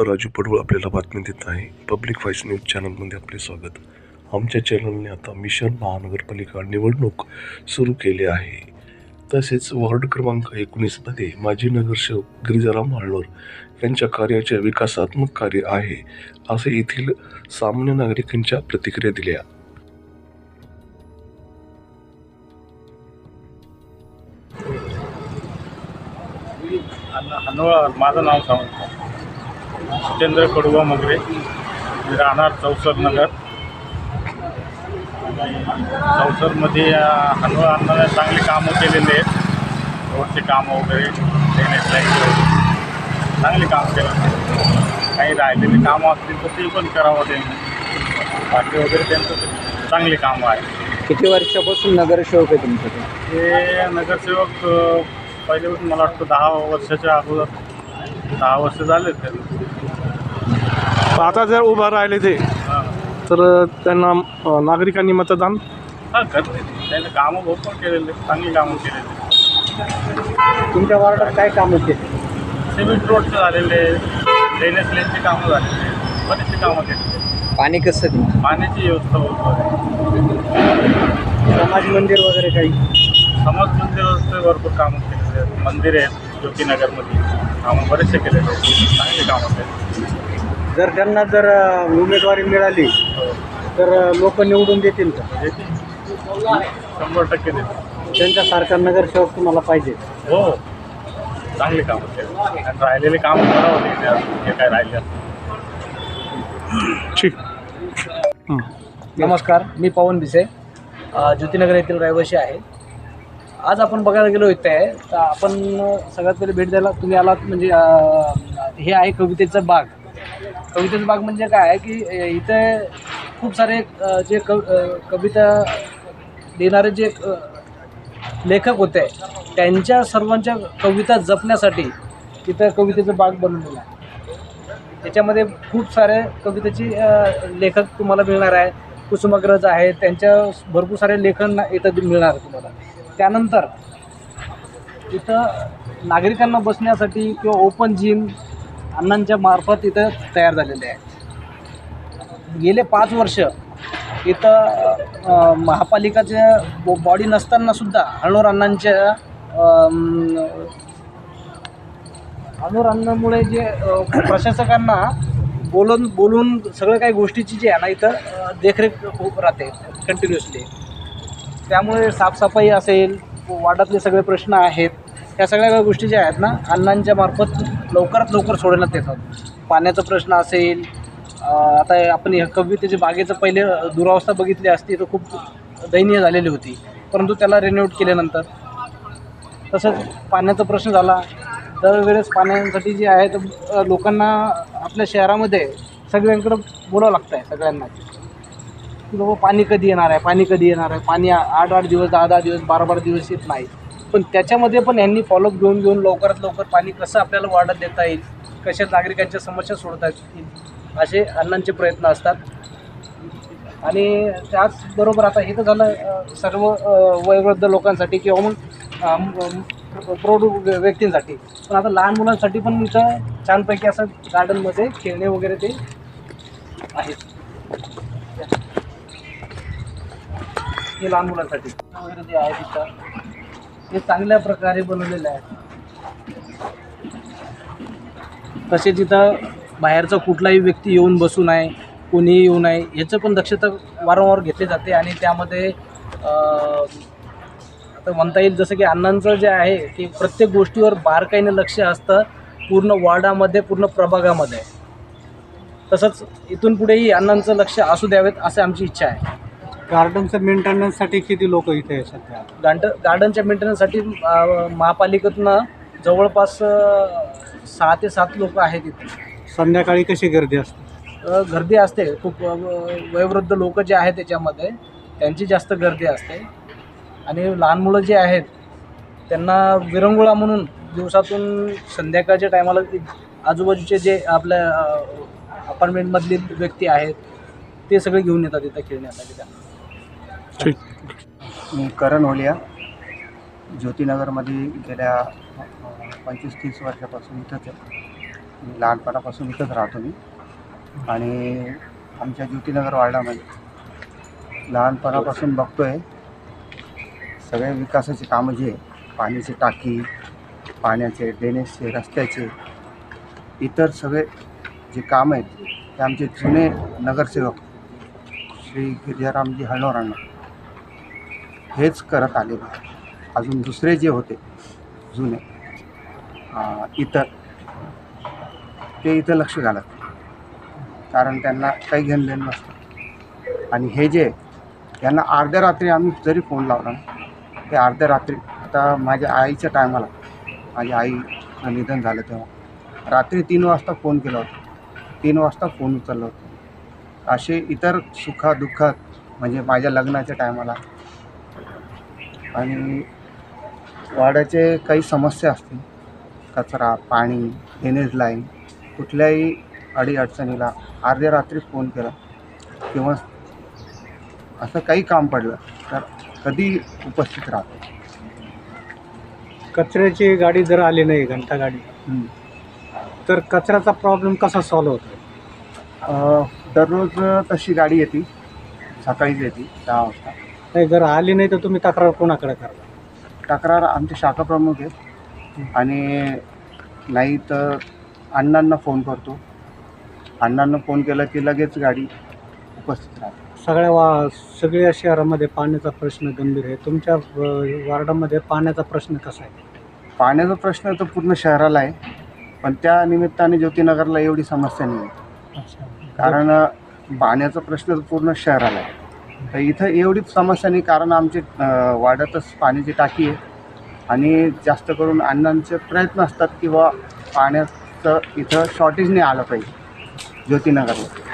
राजू पडवळ आपल्याला बातमी देत आहे. पब्लिक व्हॉइस न्यूज चॅनलमध्ये आपले स्वागत. आमच्या चॅनलने आता मिशन महानगरपालिका निवडणूक सुरू केली आहे. तसेच वॉर्ड क्रमांक 19मध्ये माजी नगरसेवक गिरिजाराम माळवर यांच्या कार्याचे विकासात्मक कार्य आहे, असे येथील सामान्य नागरिकांच्या प्रतिक्रिया दिल्या. माझं नाव सांगतो जितेंद्र कडुबा मगरे, मी राहणार चौसर नगर. चौसरमध्ये हनवळ अण्णाने चांगली कामं केलेली आहेत. रोडची कामं वगैरे चांगली कामं केलं. काही राहिलेली कामं असतील तर ते पण करावं त्यांनी. बाकी वगैरे त्यांचं चांगली कामं आहे. किती वर्षापासून नगरसेवक आहे तुमच्याकडे? हे नगरसेवक पहिल्यापासून मला वाटतं 10 वर्षाच्या अगोदर 10 वर्ष झाले तरी. आता जर उभा राहिले ते तर त्यांना नागरिकांनी मतदान करते. त्यांनी कामं भरपूर केलेले, चांगली कामं केलेली. तुमच्या वार्डात काय कामं केली? सिमेंट रोडचं झालेले, ड्रेनेज लेनची कामं झालेली, बरीचशी कामं केलेली. पाणी कसं तुमचं? पाण्याची व्यवस्था होती. समाज मंदिर वगैरे काही? समाज मंदिर भरपूर कामं केलेले आहेत. मंदिर आहेत ज्योतिनगरमध्ये, कामं बरेचसे केलेले आहेत, चांगली कामं केली. जर त्यांना उमेदवारी मिळाली तर लोक निवडून देतील का? 100% देतील. त्यांच्यासारखा नगरसेवक तुम्हाला पाहिजे? हो, चांगली कामं केली आणि राहिलेले कामं करावं हे काय राहिले. ठीक. नमस्कार, मी पवन भिसे, ज्योतिनगर येथील रहिवासी आहे. आज आपण बघायला गेलो इथे, तर आपण सगळ्यात पहिले भेट द्यायला तुम्ही आलात. म्हणजे हे आहे कवितेचं बाग. कवितेचं बाग म्हणजे काय आहे की इथे खूप सारे जे कविता देणारे जे लेखक होते त्यांच्या सर्वांच्या कविता जपण्यासाठी इथं कवितेचं बाग बनवलेलं आहे. त्याच्यामध्ये खूप सारे कवितेची लेखक तुम्हाला मिळणार आहे. कुसुमाग्रज आहे, त्यांच्या भरपूर सारे लेखन इथं मिळणार आहे तुम्हाला. त्यानंतर इथं नागरिकांना बसण्यासाठी किंवा ओपन जिम अण्णांच्या मार्फत इथं तयार झालेले आहे. गेले 5 वर्ष इथं महापालिकाच्या बॉडी नसतानासुद्धा अणोर अण्णांमुळे जे प्रशासकांना बोलून सगळं काही गोष्टीची जी आहे ना इथं देखरेख राहते कंटिन्युअसली. त्यामुळे साफसफाई असेल, वार्डातले सगळे प्रश्न आहेत, ह्या सगळ्या गोष्टी ज्या आहेत ना अण्णांच्या मार्फत लवकरात लवकर सोडवण्यात येतात. पाण्याचा प्रश्न असेल, आता आपण ह्या कवितेच्या बागेचं पहिले दुरावस्था बघितली असती तर खूप दयनीय झालेली होती, परंतु त्याला रिनोव्हेट केल्यानंतर. तसंच पाण्याचा प्रश्न झाला. दरवेळेस पाण्यासाठी जे आहे तर लोकांना आपल्या शहरामध्ये सगळ्यांकडं बोलावं लागतं आहे सगळ्यांना की बाबा पाणी कधी येणार आहे, पाणी कधी येणार आहे. पाणी 8-8 दिवस, 10-10 दिवस, 12-12 दिवस येत नाही. पण त्याच्यामध्ये पण यांनी फॉलोअप घेऊन लवकरात लवकर पाणी कसं आपल्याला वाढत देता येईल, कशा नागरिकांच्या समस्या सोडता येईल, असे अण्णांचे प्रयत्न असतात. आणि त्याचबरोबर आता हे तर झालं सर्व वयोवृद्ध लोकांसाठी किंवा मग प्रौढ व्यक्तींसाठी. पण आता लहान मुलांसाठी पण इथं छानपैकी असं गार्डनमध्ये खेळणे वगैरे ते आहेत. हे लहान मुलांसाठी वगैरे जे आहे तिथं ते चांगल्या प्रकारे बनवलेलं आहे. तसेच इथं बाहेरचा कुठलाही व्यक्ती येऊन बसू नये, कोणीही येऊ नये, याचं पण दक्षता वारंवार घेतली जाते. आणि त्यामध्ये आता म्हणता येईल जसं की अण्णांचं जे आहे की प्रत्येक गोष्टीवर बारकाईने लक्ष असतं, पूर्ण वॉर्डामध्ये, पूर्ण प्रभागामध्ये. तसंच इथून पुढेही अण्णांचं लक्ष असू द्यावेत असं आमची इच्छा आहे. गार्डनचं मेंटेनन्ससाठी किती लोक इथे आहे सध्या? गार्डनच्या मेंटेनन्ससाठी महापालिकेतनं जवळपास 6 ते 7 लोक आहेत इथे. संध्याकाळी कशी गर्दी असते? गर्दी असते खूप. वयोवृद्ध लोक जे आहेत त्याच्यामध्ये त्यांची जास्त गर्दी असते. आणि लहान मुलं जे आहेत त्यांना विरंगुळा म्हणून दिवसातून संध्याकाळच्या टायमाला आजूबाजूचे जे आपल्या अपार्टमेंटमधले व्यक्ती आहेत ते सगळे घेऊन येतात इथं खेळण्यासाठी. ठीक. मी करण होलिया, ज्योतिनगरमध्ये गेल्या 25-30 वर्षापासून इथंच आहे. मी लहानपणापासून इथंच राहतो मी. आणि आमच्या ज्योतिनगर वार्डामध्ये लहानपणापासून बघतो आहे सगळे विकासाचे कामं जे पाण्याची टाकी, पाण्याचे, ड्रेनेजचे, रस्त्याचे, इतर सगळे जे काम आहेत ते आमचे जुने नगरसेवक श्री गिरिजारामजी हळणवरांना हेच करत आले. अजून दुसरे जे होते जुने इतर ते इथं लक्ष घालत, कारण त्यांना काही घेणं देणं नसतं. आणि हे जे यांना अर्ध्या रात्री आम्ही जरी फोन लावला ना, ते अर्ध्या रात्री, आता माझ्या आईच्या टायमाला, माझ्या आईचं निधन झालं तेव्हा रात्री 3 वाजता फोन केला होता, 3 वाजता फोन उचलला होता. असे इतर सुखादुःखात, म्हणजे माझ्या लग्नाच्या टायमाला आणि वाड्याचे काही समस्या असतील, कचरा, पाणी, ड्रेनेज लाईन, कुठल्याही अडीअडचणीला अर्ध्या रात्री फोन केला किंवा असं काही काम पडलं तर कधी उपस्थित राहतो. कचऱ्याची गाडी जर आली नाही, घंटा गाडी, तर कचऱ्याचा प्रॉब्लेम कसा सॉल्व्ह होतो? दररोज तशी गाडी येते, सकाळीच येते 10 वाजता. नाही, जर आली नाही तर तुम्ही तक्रार कोणाकडे करता? तक्रार आमचे शाखा प्रमुख आहेत. आणि नाही तर अण्णांना फोन करतो. अण्णांना फोन केला की लगेच गाडी उपस्थित राहते. सगळ्या शहरामध्ये पाण्याचा प्रश्न गंभीर आहे. तुमच्या वार्डामध्ये पाण्याचा प्रश्न कसा आहे? पाण्याचा प्रश्न तर पूर्ण शहराला आहे, पण त्या निमित्ताने ज्योतिनगरला एवढी समस्या नाही आहे. कारण पाण्याचा प्रश्न तर पूर्ण शहराला आहे, तर इथं एवढीच समस्या नाही. कारण आमचे वाड्यातच पाण्याची टाकी आहे आणि जास्त करून अण्णांचे प्रयत्न असतात की बा पाण्याचं इथं शॉर्टेज नाही आलं पाहिजे ज्योतिनगरला.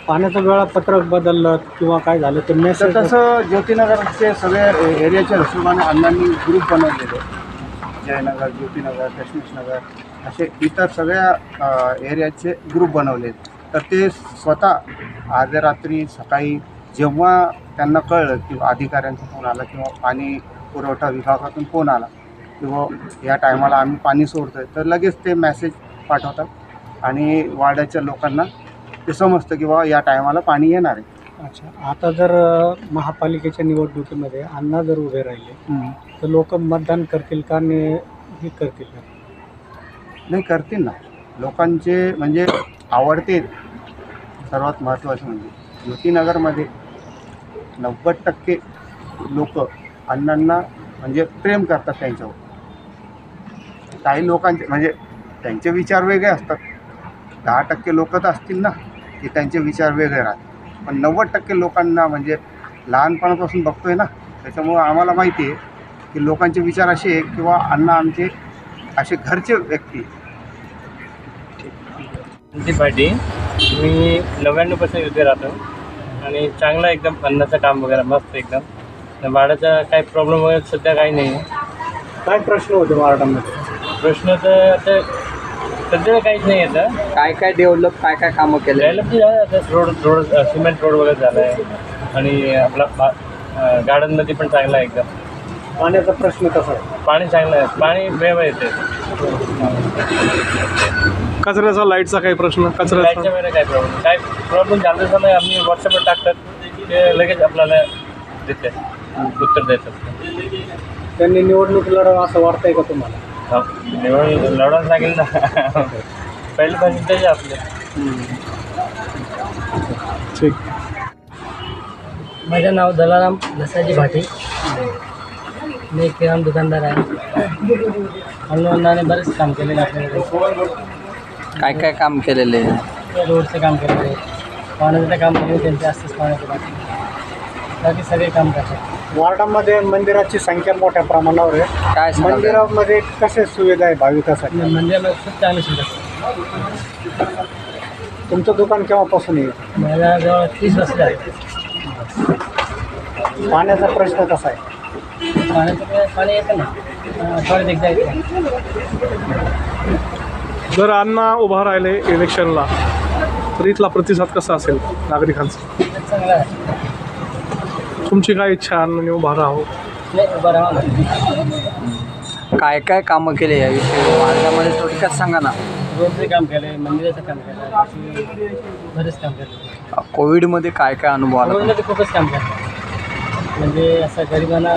पाण्याचं वेळापत्रक बदललं किंवा काय झालं तर तर मेसेज तसं ज्योतिनगरचे सगळे एरियाच्या हिशोबाने अण्णांनी ग्रुप बनवलेले, जयनगर, ज्योतिनगर, दशमेशनगर असे इतर सगळ्या एरियाचे ग्रुप बनवले. तर ते स्वतः अर्ध्या रात्री, सकाळी जेव्हा त्यांना कळलं किंवा अधिकाऱ्यांचा फोन आला किंवा पाणी पुरवठा विभागातून फोन आला किंवा या टायमाला आम्ही पाणी सोडतो आहे, तर लगेच ते मेसेज पाठवतात आणि वाड्याच्या लोकांना ते समजतं की बाबा या टायमाला पाणी येणार आहे. अच्छा, आता जर महापालिकेच्या निवडणुकीमध्ये अण्णा जर उभे राहिले तर लोक मतदान करतील का? हे करतील का? नाही, करतील ना. लोकांचे म्हणजे आवडते. सर्वात महत्त्वाचं म्हणजे ज्योतिनगरमध्ये 90% लोक अण्णांना म्हणजे प्रेम करतात त्यांच्यावर. काही लोकांचे म्हणजे त्यांचे विचार वेगळे असतात. 10% लोक तर असतील ना की त्यांचे विचार वेगळे राहतात, पण 90% लोकांना म्हणजे लहानपणापासून बघतोय ना, त्याच्यामुळं आम्हाला माहिती आहे की लोकांचे विचार असे आहे किंवा अण्णा आमचे असे घरचे व्यक्ती. पार्टी मी 99% इथे राहतो आणि चांगला एकदम अन्नाचं काम वगैरे मस्त एकदम. वाड्याचा काही प्रॉब्लेम वगैरे सध्या काही नाही आहे. काय प्रश्न होते वार्डामध्ये? प्रश्न तर आता सध्या काहीच नाही येतं. काय काय डेव्हलप, काय काय कामं केले? डेव्हलप झालं आता, रोड सिमेंट रोड वगैरे झाला आहे आणि आपला गार्डनमध्ये पण चांगला आहे एकदम. पाण्याचा प्रश्न कसा आहे? पाणी चांगलं आहे, पाणी वेळ येते. कचऱ्याचा, लाईटचा काही प्रश्न? लाईटच्या कचऱ्याचा वेळेला काय प्रॉब्लेम झालं तर आम्ही व्हॉट्सअपवर टाकतात, ते लगेच आपल्याला देते, उत्तर देतात. त्यांनी निवडणूक लढावं असं वाटतंय का तुम्हाला? निवडून लढावंच लागेल ना. पहिले पासून त्याचे आपले. ठीक. माझं नाव दलाराम लसाजी भाटी. मी एक किराणा दुकानदार आहे. अण्णाने बरेच काम केलेले आपल्याकडे. काय काय काम केलेले आहे? रोडचं काम केलेलं आहे, पाण्याचं काम केलं त्यांचे असतेच, पाण्याचं बाकी सगळे काम करतात. वार्डामध्ये मंदिराची संख्या मोठ्या प्रमाणावर आहे. काय सांगाल? मंदिरामध्ये कशा सुविधा आहे भाविकासाठी? मंदिरामध्ये खूप चांगली सुविधा. तुमचं दुकान केव्हापासून आहे? मला जवळ 30 वर्ष झाली. पाण्याचा प्रश्न कसा आहे? पाणी येतं ना, थोडं एकदा येतं. जर अण्णा उभा राहिले इलेक्शनला तर इथला प्रतिसाद कसा असेल नागरिकांचा? चांगलं आहे. तुमची काय इच्छा अण्णांनी उभा राहावं? नाही, उभं राहा. काय काय कामं केले याविषयी वार्डामध्ये थोडक्यात सांगा ना. रोडचे काम केलं मंदिराचं काम केलं अशी बरेच काम केलं. कोविडमध्ये काय काय अनुभव आला कोविडमध्ये खूपच काम केलं म्हणजे असं गरिबांना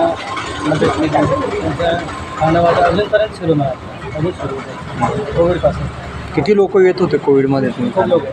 मदत केली त्यांचं खाणं वाटं अजूनपर्यंत सुरू मला अजून सुरू होतं कोविडपासून. किती लोक येत होते कोविडमध्ये खूप लोक